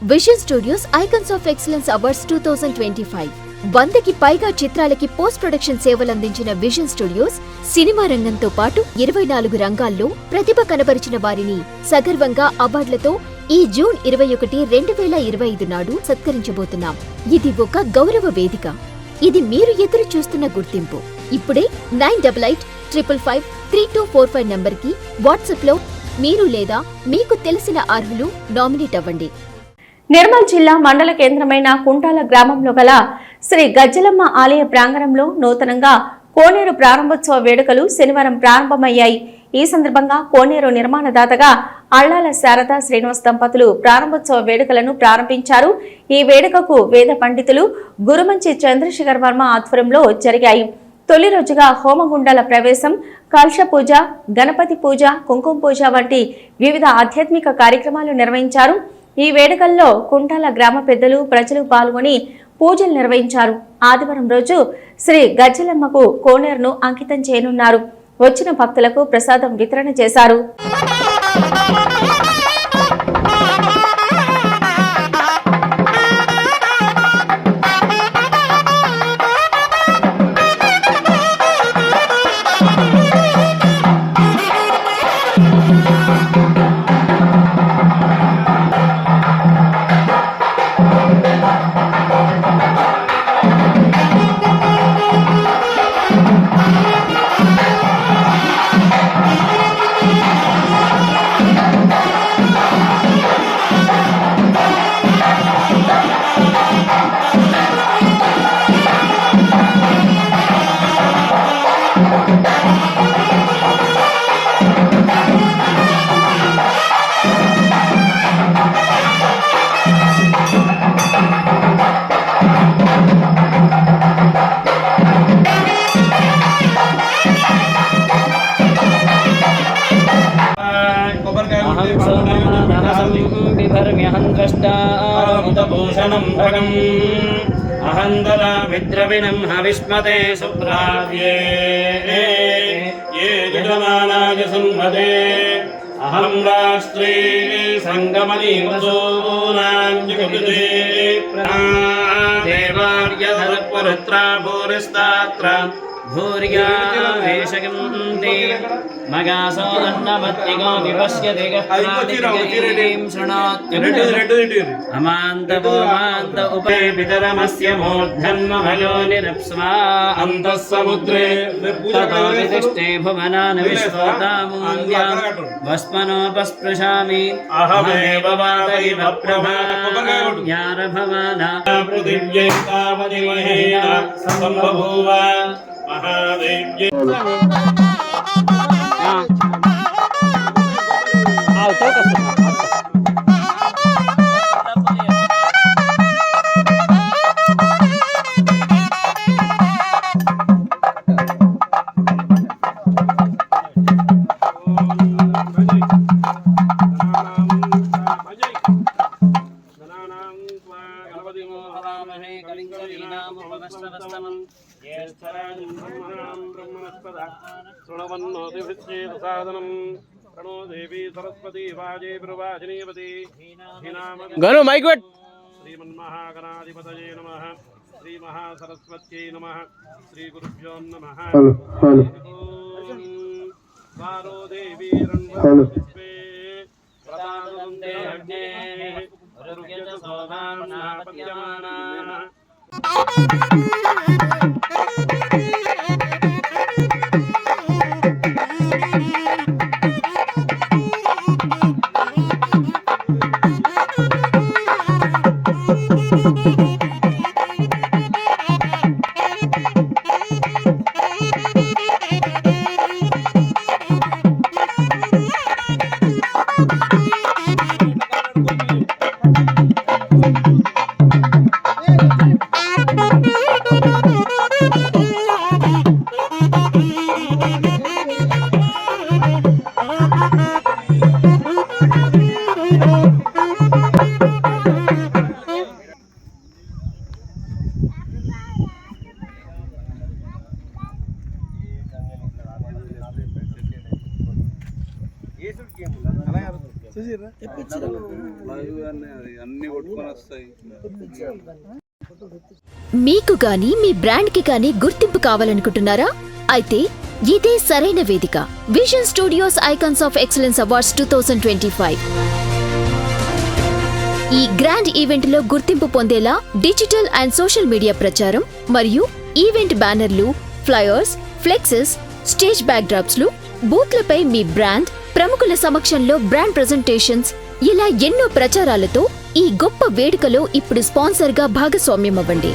Vision studios icons of excellence awards 2025 100కి పైగా చిత్రాలకి పోస్ట్ ప్రొడక్షన్ సేవలందించిన విజన్ స్టూడియోస్ సినిమా రంగంతో పాటు 24 రంగాల్లో ప్రతిభ కనబరిచిన వారిని సగర్వంగా అవార్డులతో ఈ జూన్ 21, 2025 నాడు సత్కరించబోతున్నాం. ఇది ఒక గౌరవ వేదిక. ఇది మీరు ఎదురు చూస్తున్న గుర్తింపు. ఇప్పుడే 9855553245 నంబర్కి వాట్సాప్లో మీరు లేదా మీకు తెలిసిన అర్హులు నామినేట్ అవ్వండి. నిర్మల్ జిల్లా మండల కేంద్రమైన కుంటాల గ్రామంలో గల శ్రీ గజ్జలమ్మ ఆలయ ప్రాంగణంలో నూతనంగా కోనేరు ప్రారంభోత్సవ వేడుకలు శనివారం ప్రారంభమయ్యాయి. ఈ సందర్భంగా కోనేరు నిర్మాణదాతగా అళ్లాల శారదా శ్రీనివాస్ దంపతులు ప్రారంభోత్సవ వేడుకలను ప్రారంభించారు. ఈ వేడుకకు వేద పండితులు గురుమంచి చంద్రశేఖర్ వర్మ ఆధ్వర్యంలో జరిగాయి. తొలి రోజుగా హోమగుండాల ప్రవేశం, కలశ పూజ, గణపతి పూజ, కుంకుమ పూజ వంటి వివిధ ఆధ్యాత్మిక కార్యక్రమాలు నిర్వహించారు. ఈ వేడుకల్లో కుంటాల గ్రామ పెద్దలు, ప్రజలు పాల్గొని పూజలు నిర్వహించారు. ఆదివారం రోజు శ్రీ గజ్జలమ్మకు కోనేరును అంకితం చేయనున్నారు. వచ్చిన భక్తులకు ప్రసాదం వితరణ చేశారు. अहंदला विद्रविणं हविष्मते सुप्राव्ये ये जजमानाय संहते अहं राष्ट्रे संगमनि वसूनाञ्जकृते देवार्य धरपरुत्रा भूरिस्तात्र भूर्या वेशगन्ते मगासो अन्नमत्तिगो विपश्यति गह्रातिं शृणोत्यं अमान्तवोमान्त उपे पितरमस्य मूर्धन्मभयो निरप्स्वा अन्तः समुद्रे ततो विदिष्टे भुवनान् विश्वतामुन्द्यां वस्मनोपस्पृशामि अहमेव वातैव प्रभाज्ञारभवाना पृथिव्यै तावदिमहेन सम्बभूव महादेव्यै गणो माइक वेट श्रीमन्महागणाधिपतये नमः श्री महासरस्वत्यै नमः श्री गुरुभ्यो नमः वारो देवी रणवस्वे प्रदानन्दे अग्ने रुग्यत सोधाना पद्यमाना Thank you. దాన్ని అది అన్ని కొట్టుకొని వస్తాయి. మీకు గాని మీ బ్రాండ్ కి గాని గుర్తింపు కావాలనుకుంటున్నారా? అయితే ఇదే సరైన వేదిక. Vision studios icons of excellence awards 2025. ఈ గ్రాండ్ ఈవెంట్ లో గుర్తింపు పొందేలా డిజిటల్ అండ్ సోషల్ మీడియా ప్రచారం మరియు ఈవెంట్ బ్యానర్లు, ఫ్లైయర్స్, ఫ్లెక్సెస్, స్టేజ్ బ్యాక్డ్రాప్స్ లు, బూత్లపై మీ బ్రాండ్, ప్రముఖుల సమక్షంలో బ్రాండ్ ప్రెజెంటేషన్స్, ఇలా ఎన్నో ప్రచారాలతో ఈ గొప్ప వేడుకలో ఇప్పుడు స్పాన్సర్గా భాగస్వామ్యమవ్వండి.